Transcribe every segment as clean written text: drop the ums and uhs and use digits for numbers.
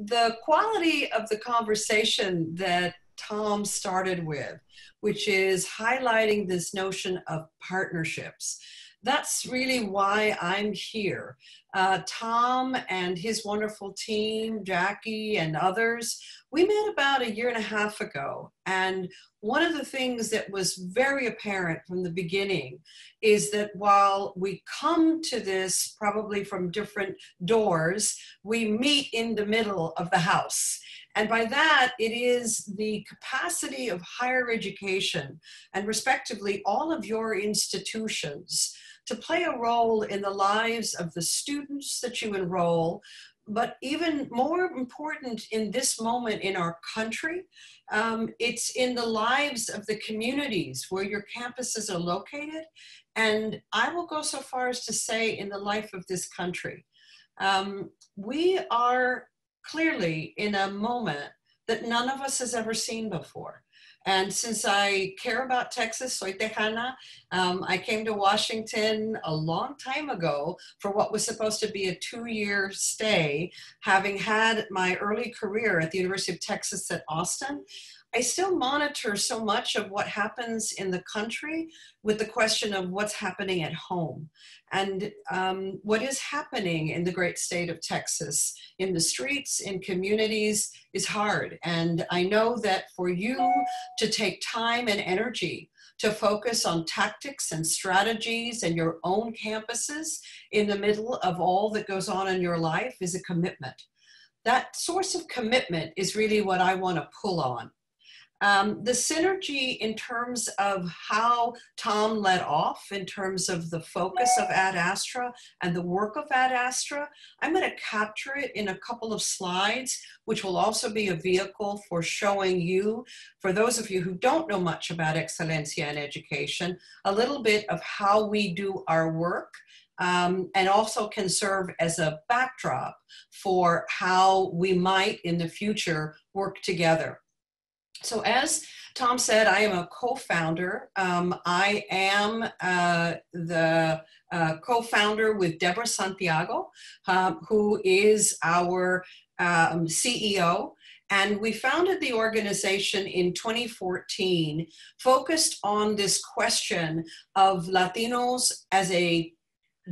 the quality of the conversation that Tom started with, which is highlighting this notion of partnerships. That's really why I'm here. Tom and his wonderful team, Jackie and others, we met about a year and a half ago. And one of the things that was very apparent from the beginning is that while we come to this probably from different doors, we meet in the middle of the house. And by that, it is the capacity of higher education and respectively all of your institutions to play a role in the lives of the students that you enroll, but even more important in this moment in our country, it's in the lives of the communities where your campuses are located. And I will go so far as to say in the life of this country. We are clearly in a moment that none of us has ever seen before. And since I care about Texas, soy tejana, I came to Washington a long time ago for what was supposed to be a 2-year stay, having had my early career at the University of Texas at Austin. I still monitor so much of what happens in the country with the question of what's happening at home. And what is happening in the great state of Texas, in the streets, in communities, is hard. And I know that for you to take time and energy to focus on tactics and strategies and your own campuses in the middle of all that goes on in your life is a commitment. That source of commitment is really what I want to pull on. The synergy in terms of how Tom led off, in terms of the focus of Ad Astra and the work of Ad Astra, I'm going to capture it in a couple of slides, which will also be a vehicle for showing you, for those of you who don't know much about Excelencia in education, a little bit of how we do our work. And also can serve as a backdrop for how we might in the future work together. So as Tom said, I am a co-founder. I am the co-founder with Deborah Santiago, who is our CEO. And we founded the organization in 2014, focused on this question of Latinos as a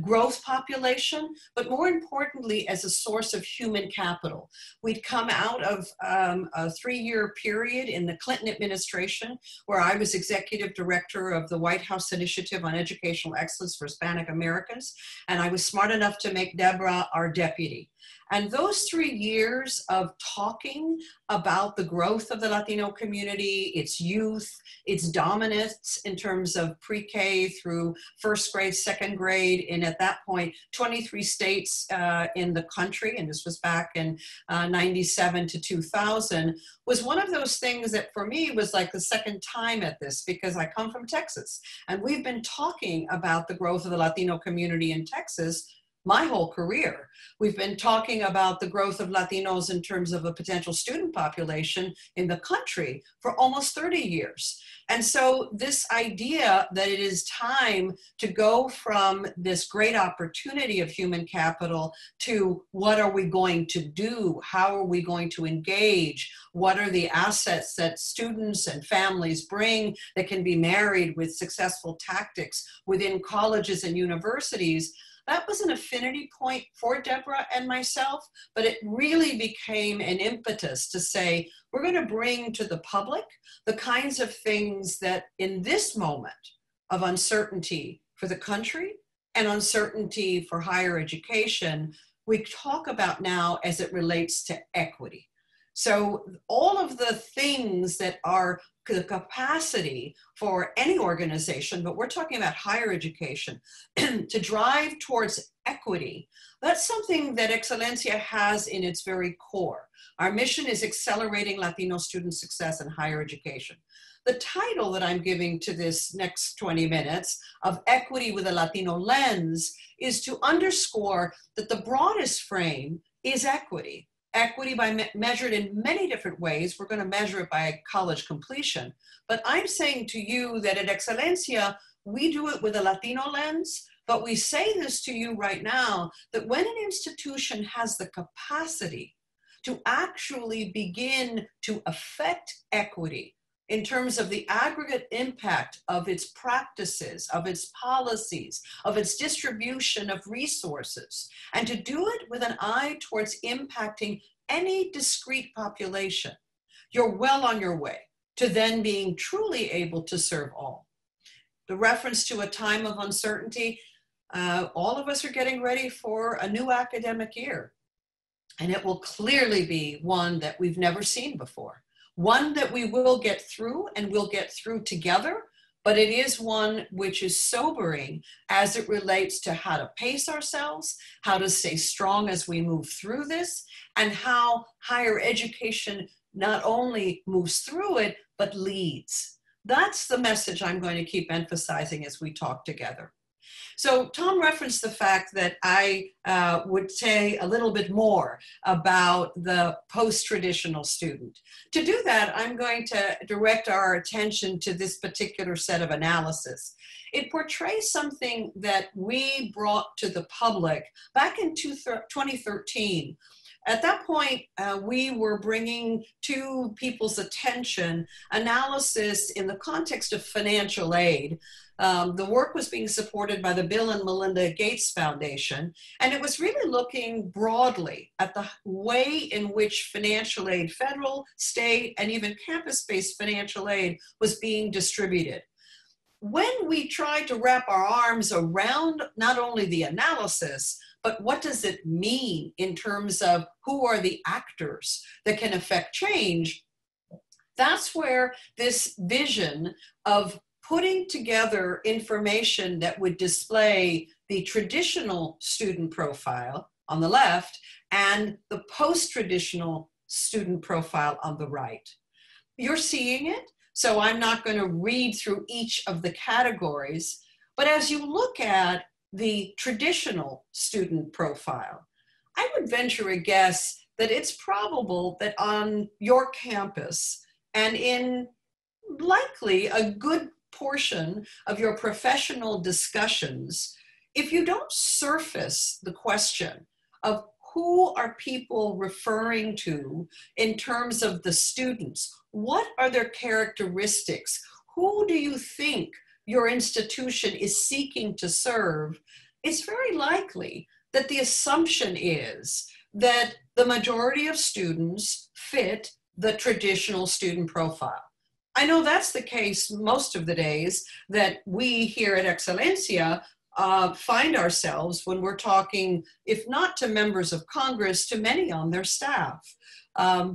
growth population, but more importantly, as a source of human capital. We'd come out of a 3-year period in the Clinton administration, where I was executive director of the White House Initiative on Educational Excellence for Hispanic Americans, and I was smart enough to make Deborah our deputy. And those 3 years of talking about the growth of the Latino community, its youth, its dominance in terms of pre-K through first grade, second grade, in at that point, 23 states in the country, and this was back in 97 to 2000, was one of those things that for me was like the second time at this, because I come from Texas. And we've been talking about the growth of the Latino community in Texas my whole career. We've been talking about the growth of Latinos in terms of a potential student population in the country for almost 30 years. And so this idea that it is time to go from this great opportunity of human capital to what are we going to do? How are we going to engage? What are the assets that students and families bring that can be married with successful tactics within colleges and universities? That was an affinity point for Deborah and myself, but it really became an impetus to say, we're going to bring to the public the kinds of things that in this moment of uncertainty for the country and uncertainty for higher education, we talk about now as it relates to equity. So all of the things that are the capacity for any organization, but we're talking about higher education, to drive towards equity, that's something that Excelencia has in its very core. Our mission is accelerating Latino student success in higher education. The title that I'm giving to this next 20 minutes of Equity with a Latino Lens is to underscore that the broadest frame is equity. Equity measured in many different ways. We're going to measure it by college completion. But I'm saying to you that at Excelencia, we do it with a Latino lens, but we say this to you right now, that when an institution has the capacity to actually begin to affect equity in terms of the aggregate impact of its practices, of its policies, of its distribution of resources, and to do it with an eye towards impacting any discrete population, you're well on your way to then being truly able to serve all. The reference to a time of uncertainty, all of us are getting ready for a new academic year, and it will clearly be one that we've never seen before. One that we will get through, and we'll get through together, but it is one which is sobering as it relates to how to pace ourselves, how to stay strong as we move through this, and how higher education not only moves through it, but leads. That's the message I'm going to keep emphasizing as we talk together. So Tom referenced the fact that I would say a little bit more about the post-traditional student. To do that, I'm going to direct our attention to this particular set of analysis. It portrays something that we brought to the public back in 2013. At that point, we were bringing to people's attention analysis in the context of financial aid. The work was being supported by the Bill and Melinda Gates Foundation, and it was really looking broadly at the way in which financial aid, federal, state, and even campus-based financial aid was being distributed. When we tried to wrap our arms around not only the analysis, but what does it mean in terms of who are the actors that can affect change, that's where this vision of putting together information that would display the traditional student profile on the left and the post-traditional student profile on the right. You're seeing it, so I'm not going to read through each of the categories, but as you look at the traditional student profile, I would venture a guess that it's probable that on your campus and in likely a good portion of your professional discussions, if you don't surface the question of who are people referring to in terms of the students, what are their characteristics, who do you think your institution is seeking to serve, it's very likely that the assumption is that the majority of students fit the traditional student profile. I know that's the case most of the days that we here at Excelencia find ourselves when we're talking, if not to members of Congress, to many on their staff.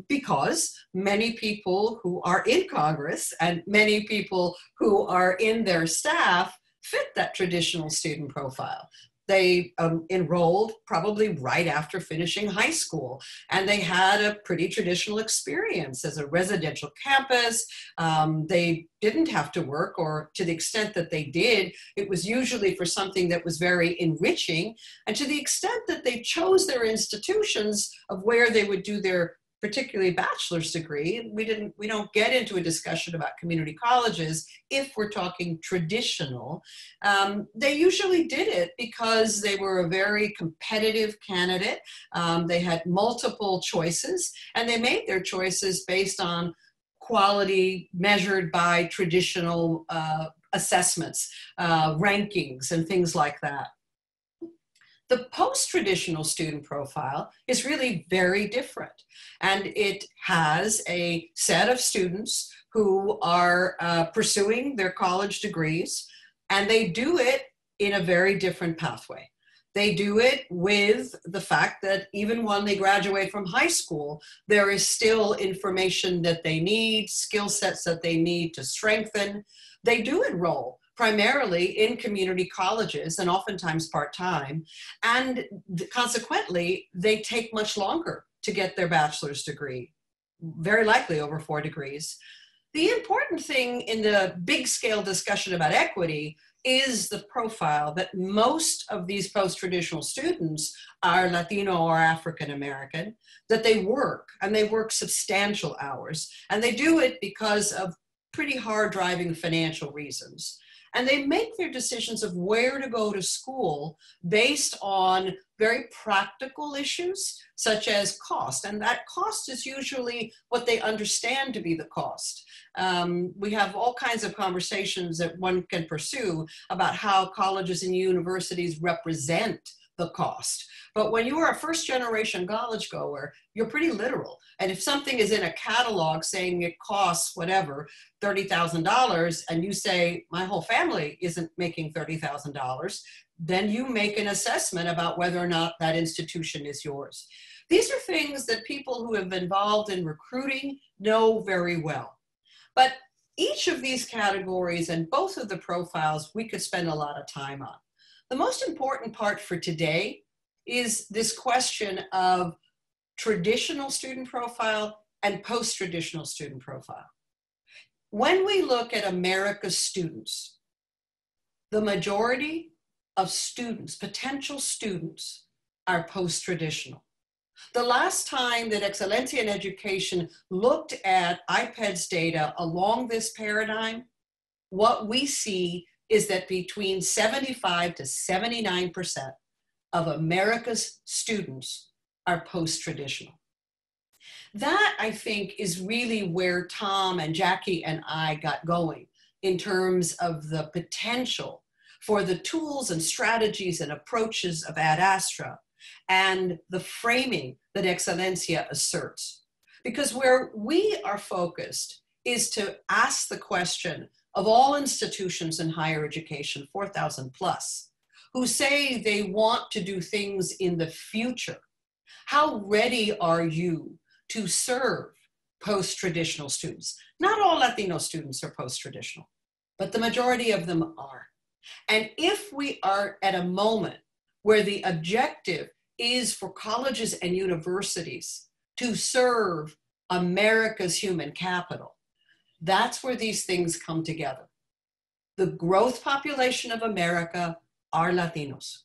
Because many people who are in Congress and many people who are in their staff fit that traditional student profile. They enrolled probably right after finishing high school, and they had a pretty traditional experience as a residential campus. They didn't have to work, or to the extent that they did, it was usually for something that was very enriching. And to the extent that they chose their institutions of where they would do their particularly bachelor's degree, we don't get into a discussion about community colleges if we're talking traditional. They usually did it because they were a very competitive candidate. They had multiple choices, and they made their choices based on quality measured by traditional assessments, rankings, and things like that. The post-traditional student profile is really very different, and it has a set of students who are pursuing their college degrees, and they do it in a very different pathway. They do it with the fact that even when they graduate from high school, there is still information that they need, skill sets that they need to strengthen. They do enroll primarily in community colleges and oftentimes part-time, and consequently, they take much longer to get their bachelor's degree, very likely over 4 degrees. The important thing in the big scale discussion about equity is the profile that most of these post-traditional students are Latino or African American, that they work, and they work substantial hours, and they do it because of pretty hard driving financial reasons. And they make their decisions of where to go to school based on very practical issues, such as cost. And that cost is usually what they understand to be the cost. We have all kinds of conversations that one can pursue about how colleges and universities represent the cost. But when you are a first generation college goer, you're pretty literal. And if something is in a catalog saying it costs whatever, $30,000, and you say, my whole family isn't making $30,000, then you make an assessment about whether or not that institution is yours. These are things that people who have been involved in recruiting know very well. But each of these categories and both of the profiles we could spend a lot of time on. The most important part for today is this question of traditional student profile and post-traditional student profile. When we look at America's students, the majority of students, potential students, are post-traditional. The last time that Excelencia in Education looked at IPEDS data along this paradigm, what we see is that between 75 to 79% of America's students are post-traditional. That, I think, is really where Tom and Jackie and I got going in terms of the potential for the tools and strategies and approaches of Ad Astra and the framing that Excelencia asserts. Because where we are focused is to ask the question of all institutions in higher education, 4,000 plus, who say they want to do things in the future. How ready are you to serve post-traditional students? Not all Latino students are post-traditional, but the majority of them are. And if we are at a moment where the objective is for colleges and universities to serve America's human capital, that's where these things come together. The growth population of America are Latinos.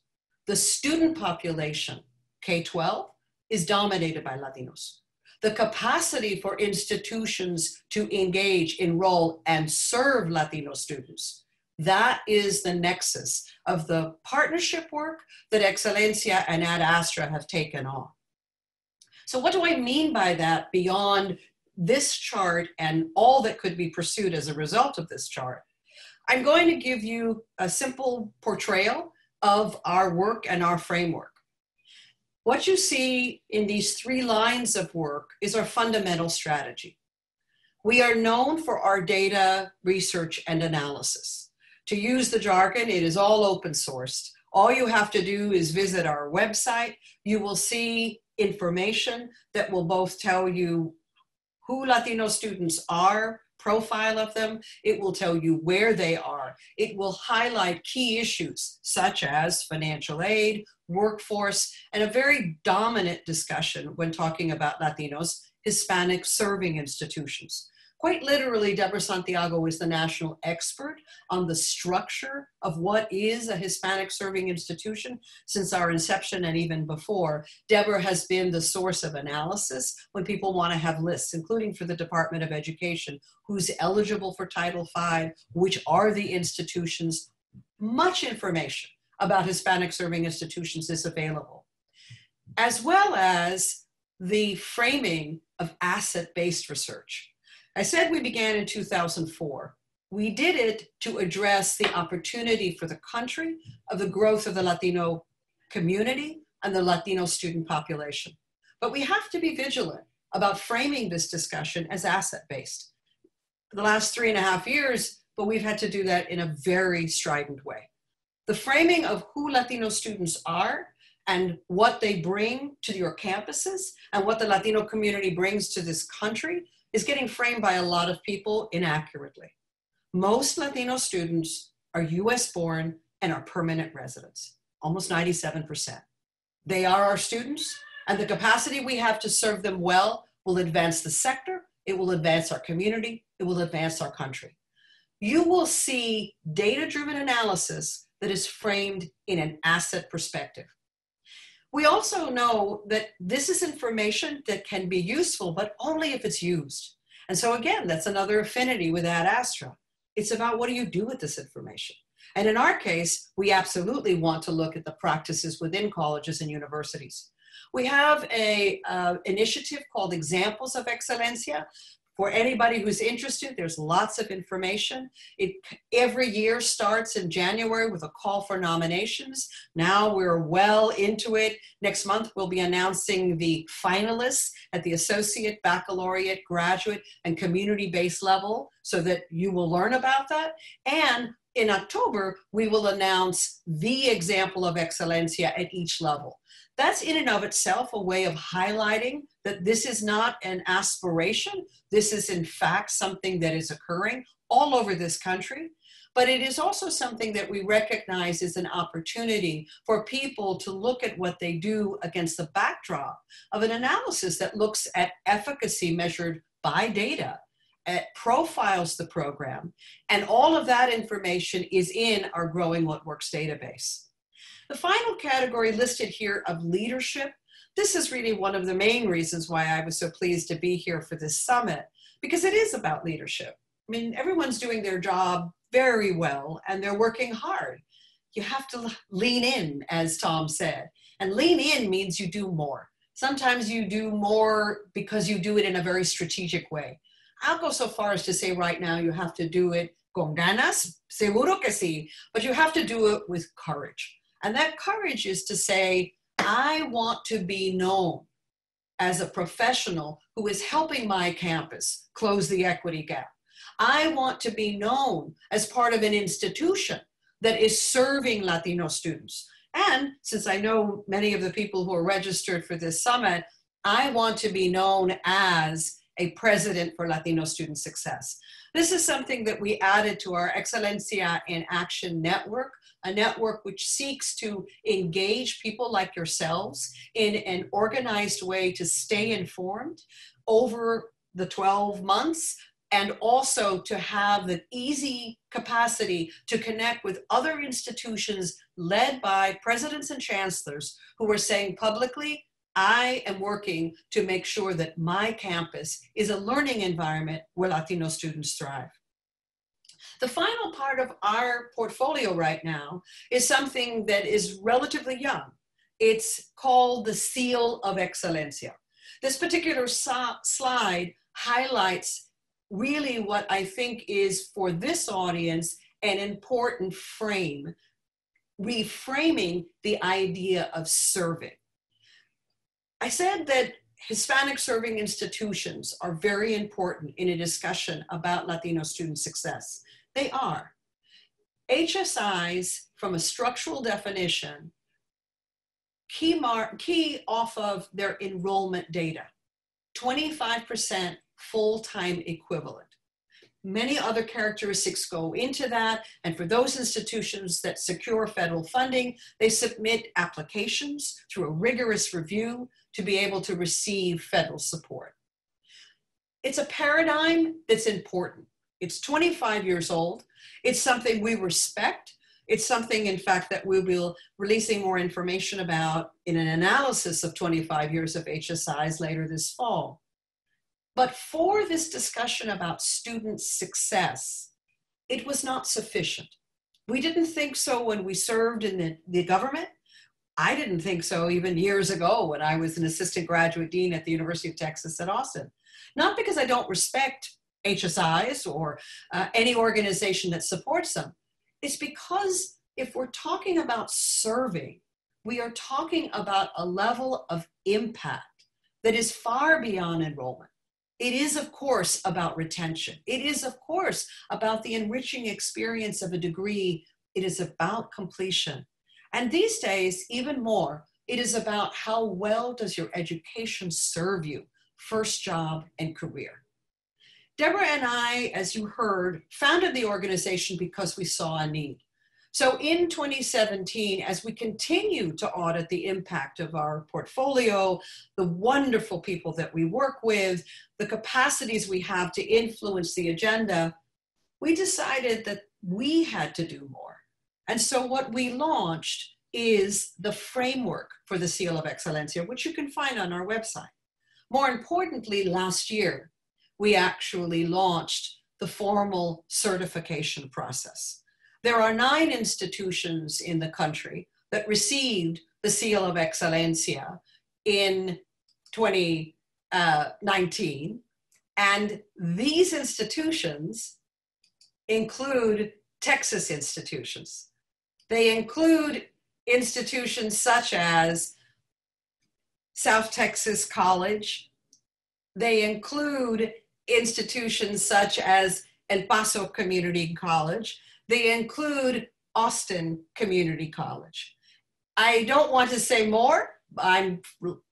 The student population, K-12, is dominated by Latinos. The capacity for institutions to engage, enroll, and serve Latino students, that is the nexus of the partnership work that Excelencia and Ad Astra have taken on. So what do I mean by that beyond this chart and all that could be pursued as a result of this chart? I'm going to give you a simple portrayal of our work and our framework. What you see in these three lines of work is our fundamental strategy. We are known for our data research and analysis. To use the jargon, it is all open sourced. All you have to do is visit our website. You will see information that will both tell you who Latino students are, profile of them. It will tell you where they are. It will highlight key issues such as financial aid, workforce, and a very dominant discussion when talking about Latinos, Hispanic serving institutions. Quite literally, Deborah Santiago is the national expert on the structure of what is a Hispanic serving institution. Since our inception and even before, Deborah has been the source of analysis when people want to have lists, including for the Department of Education, who's eligible for Title V, which are the institutions. Much information about Hispanic serving institutions is available, as well as the framing of asset-based research. I said we began in 2004. We did it to address the opportunity for the country of the growth of the Latino community and the Latino student population. But we have to be vigilant about framing this discussion as asset-based. For the last 3.5 years, but we've had to do that in a very strident way. The framing of who Latino students are and what they bring to your campuses and what the Latino community brings to this country is getting framed by a lot of people inaccurately. Most Latino students are US born and are permanent residents, almost 97%. They are our students, and the capacity we have to serve them well will advance the sector, it will advance our community, it will advance our country. You will see data-driven analysis that is framed in an asset perspective. We also know that this is information that can be useful, but only if it's used. And so again, that's another affinity with Ad Astra. It's about what do you do with this information? And in our case, we absolutely want to look at the practices within colleges and universities. We have a initiative called Examples of Excelencia. For anybody who's interested, there's lots of information. It every year starts in January with a call for nominations. Now we're well into it. Next month, we'll be announcing the finalists at the associate, baccalaureate, graduate, and community-based level so that you will learn about that. And in October, we will announce the example of Excelencia at each level. That's in and of itself a way of highlighting that this is not an aspiration. This is in fact something that is occurring all over this country. But it is also something that we recognize as an opportunity for people to look at what they do against the backdrop of an analysis that looks at efficacy measured by data, profiles the program, and all of that information is in our Growing What Works database. The final category listed here of leadership, this is really one of the main reasons why I was so pleased to be here for this summit, because it is about leadership. I mean, everyone's doing their job very well and they're working hard. You have to lean in, as Tom said, and lean in means you do more. Sometimes you do more because you do it in a very strategic way. I'll go so far as to say right now you have to do it con ganas, seguro que sí, but you have to do it with courage. And that courage is to say, I want to be known as a professional who is helping my campus close the equity gap. I want to be known as part of an institution that is serving Latino students. And since I know many of the people who are registered for this summit, I want to be known as a president for Latino student success. This is something that we added to our Excelencia in Action network, a network which seeks to engage people like yourselves in an organized way to stay informed over the 12 months, and also to have the easy capacity to connect with other institutions led by presidents and chancellors who are saying publicly, I am working to make sure that my campus is a learning environment where Latino students thrive. The final part of our portfolio right now is something that is relatively young. It's called the Seal of Excelencia. This particular slide highlights really what I think is for this audience an important frame, reframing the idea of serving. I said that Hispanic serving institutions are very important in a discussion about Latino student success. They are. HSIs, from a structural definition, key off of their enrollment data, 25% full-time equivalent. Many other characteristics go into that, and for those institutions that secure federal funding, they submit applications through a rigorous review to be able to receive federal support. It's a paradigm that's important. It's 25 years old. It's something we respect. It's something, in fact, that we'll be releasing more information about in an analysis of 25 years of HSIs later this fall. But for this discussion about student success, it was not sufficient. We didn't think so when we served in the government. I didn't think so even years ago when I was an assistant graduate dean at the University of Texas at Austin. Not because I don't respect HSIs or any organization that supports them. It's because if we're talking about serving, we are talking about a level of impact that is far beyond enrollment. It is, of course, about retention. It is, of course, about the enriching experience of a degree. It is about completion. And these days, even more, it is about how well does your education serve you, first job and career. Deborah and I, as you heard, founded the organization because we saw a need. So in 2017, as we continue to audit the impact of our portfolio, the wonderful people that we work with, the capacities we have to influence the agenda, we decided that we had to do more. And so what we launched is the framework for the Seal of Excelencia, which you can find on our website. More importantly, last year, we actually launched the formal certification process. There are 9 institutions in the country that received the Seal of Excelencia in 2019, and these institutions include Texas institutions. They include institutions such as South Texas College. They include institutions such as El Paso Community College. They include Austin Community College. I don't want to say more. I'm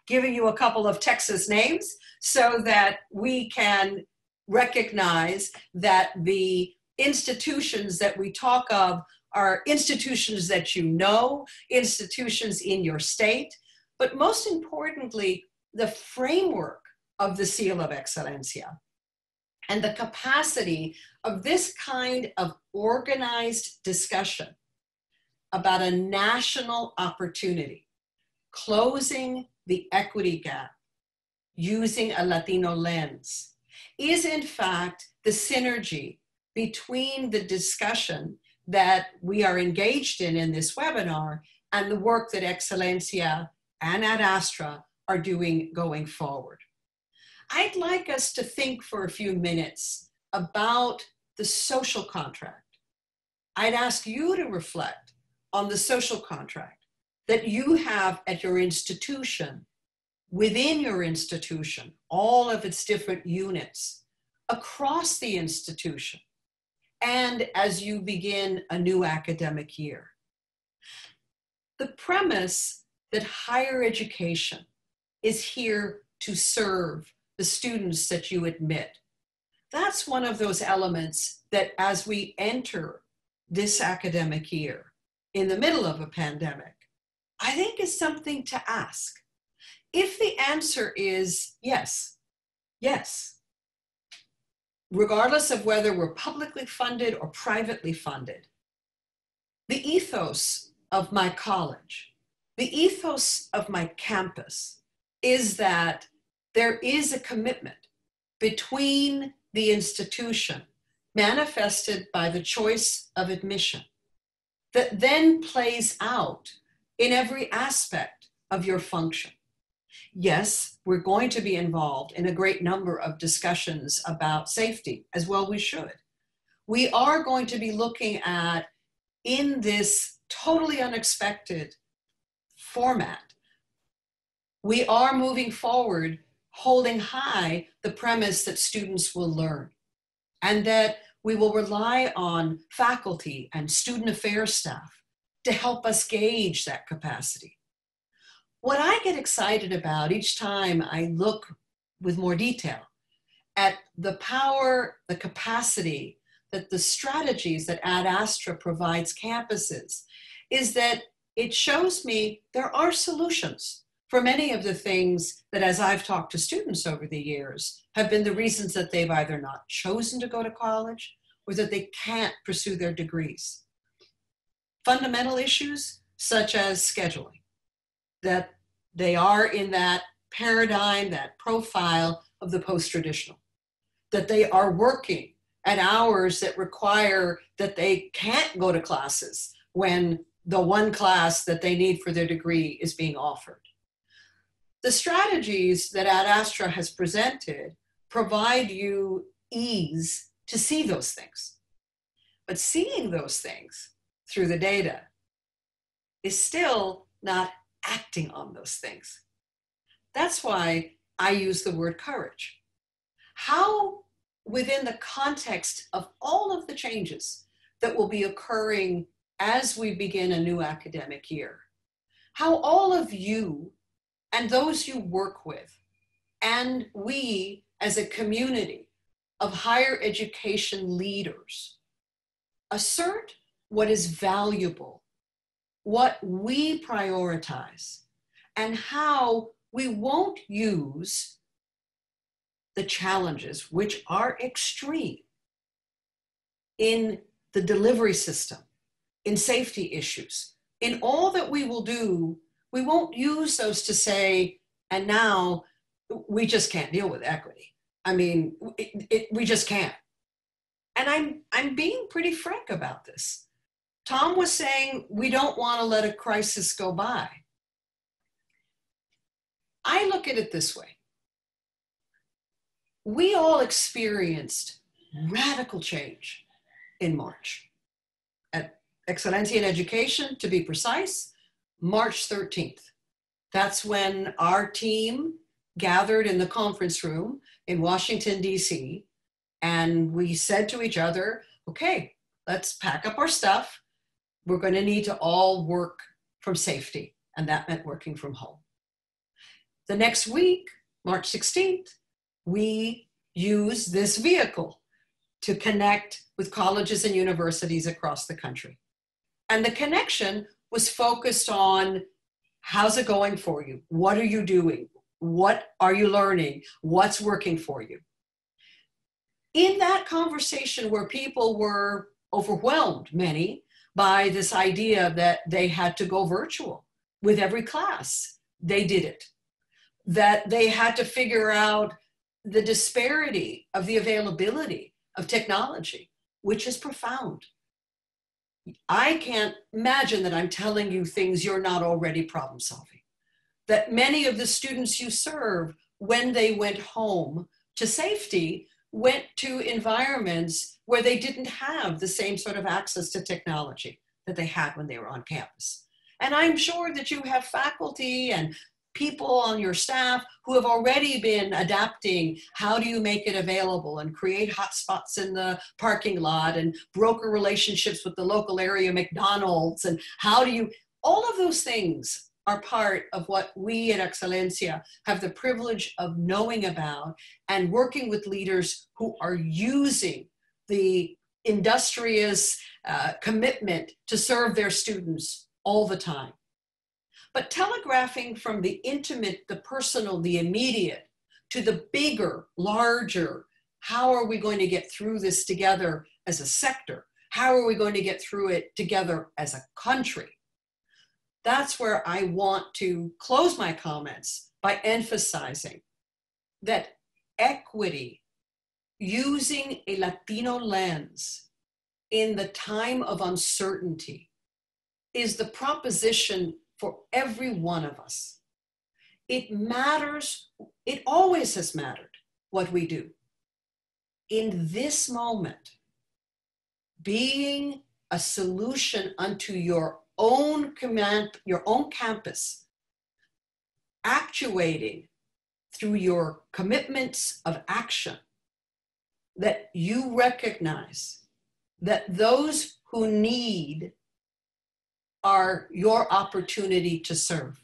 giving you a couple of Texas names so that we can recognize that the institutions that we talk of are institutions that you know, institutions in your state, but most importantly, the framework of the Seal of Excelencia and the capacity of this kind of organized discussion about a national opportunity, closing the equity gap using a Latino lens, is in fact the synergy between the discussion that we are engaged in this webinar and the work that Excelencia and Ad Astra are doing going forward. I'd like us to think for a few minutes about the social contract. I'd ask you to reflect on the social contract that you have at your institution, within your institution, all of its different units, across the institution, and as you begin a new academic year. The premise that higher education is here to serve the students that you admit, that's one of those elements that as we enter this academic year in the middle of a pandemic, I think is something to ask. If the answer is yes, yes, regardless of whether we're publicly funded or privately funded, the ethos of my college, the ethos of my campus is that there is a commitment between the institution manifested by the choice of admission that then plays out in every aspect of your function. Yes, we're going to be involved in a great number of discussions about safety, as well we should. We are going to be looking at, in this totally unexpected format, we are moving forward holding high the premise that students will learn and that we will rely on faculty and student affairs staff to help us gauge that capacity. What I get excited about each time I look with more detail at the power, the capacity, that the strategies that Ad Astra provides campuses is that it shows me there are solutions for many of the things that, as I've talked to students over the years, have been the reasons that they've either not chosen to go to college or that they can't pursue their degrees. Fundamental issues such as scheduling, that they are in that paradigm, that profile of the post-traditional, that they are working at hours that require that they can't go to classes when the one class that they need for their degree is being offered. The strategies that Ad Astra has presented provide you ease to see those things. But seeing those things through the data is still not acting on those things. That's why I use the word courage. How, within the context of all of the changes that will be occurring as we begin a new academic year, how all of you and those you work with, and we as a community of higher education leaders, assert what is valuable, what we prioritize, and how we won't use the challenges, which are extreme, in the delivery system, in safety issues, in all that we will do. We won't use those to say, and now we just can't deal with equity. I mean, we just can't. And I'm being pretty frank about this. Tom was saying we don't want to let a crisis go by. I look at it this way. We all experienced radical change in March. At Excelencia in Education, to be precise, March 13th. That's when our team gathered in the conference room in Washington, D.C., and we said to each other, okay, let's pack up our stuff. We're going to need to all work from safety, and that meant working from home. The next week, March 16th, we used this vehicle to connect with colleges and universities across the country. And the connection was focused on how's it going for you? What are you doing? What are you learning? What's working for you? In that conversation where people were overwhelmed, many, by this idea that they had to go virtual with every class, they did it. That they had to figure out the disparity of the availability of technology, which is profound. I can't imagine that I'm telling you things you're not already problem solving. That many of the students you serve, when they went home to safety, went to environments where they didn't have the same sort of access to technology that they had when they were on campus. And I'm sure that you have faculty and people on your staff who have already been adapting. How do you make it available and create hotspots in the parking lot and broker relationships with the local area McDonald's? And how do you, all of those things are part of what we at Excelencia have the privilege of knowing about and working with leaders who are using the industrious commitment to serve their students all the time. But telegraphing from the intimate, the personal, the immediate, to the bigger, larger, how are we going to get through this together as a sector? How are we going to get through it together as a country? That's where I want to close my comments by emphasizing that equity, using a Latino lens in the time of uncertainty, is the proposition for every one of us. It matters, it always has mattered what we do. In this moment, being a solution unto your own command, your own campus, actuating through your commitments of action, that you recognize that those who need are your opportunity to serve.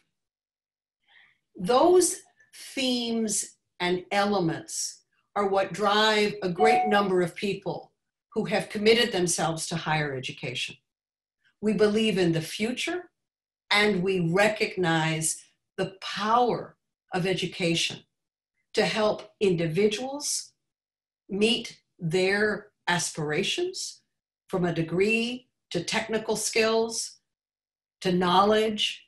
Those themes and elements are what drive a great number of people who have committed themselves to higher education. We believe in the future, and we recognize the power of education to help individuals meet their aspirations, from a degree to technical skills, to knowledge,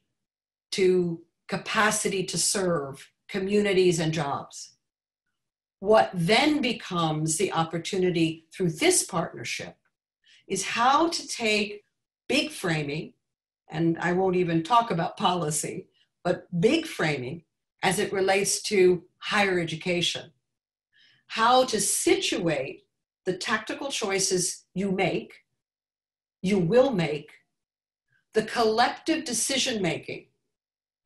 to capacity to serve communities and jobs. What then becomes the opportunity through this partnership is how to take big framing, and I won't even talk about policy, but big framing as it relates to higher education. How to situate the tactical choices you make, you will make, the collective decision-making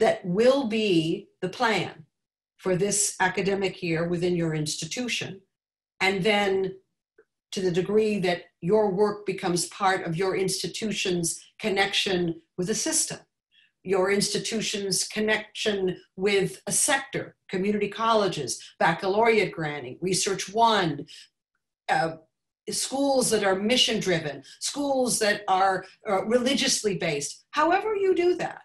that will be the plan for this academic year within your institution, and then to the degree that your work becomes part of your institution's connection with a system, your institution's connection with a sector, community colleges, baccalaureate granting, Research One, schools that are mission-driven, schools that are religiously based, however you do that.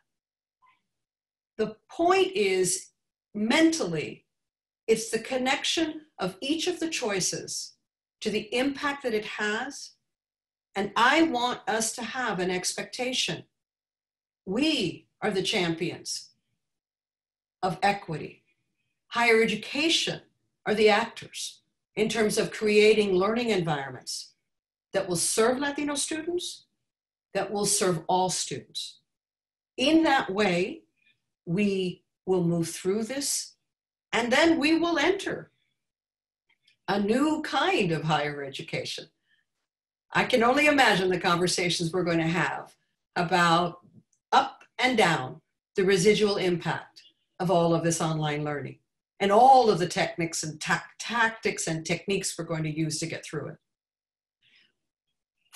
The point is, mentally, it's the connection of each of the choices to the impact that it has. And I want us to have an expectation. We are the champions of equity. Higher education are the actors in terms of creating learning environments that will serve Latino students, that will serve all students. In that way, we will move through this, and then we will enter a new kind of higher education. I can only imagine the conversations we're going to have about up and down the residual impact of all of this online learning and all of the techniques and tactics and techniques we're going to use to get through it.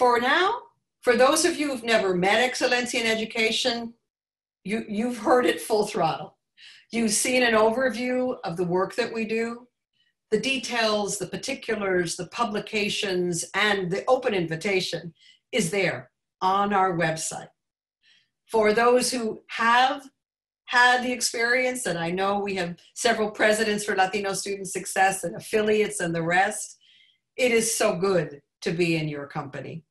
For now, for those of you who've never met Excellencia in Education, you've heard it full throttle. You've seen an overview of the work that we do, the details, the particulars, the publications, and the open invitation is there on our website. For those who have had the experience, and I know we have several presidents for Latino Student Success and affiliates and the rest, it is so good to be in your company.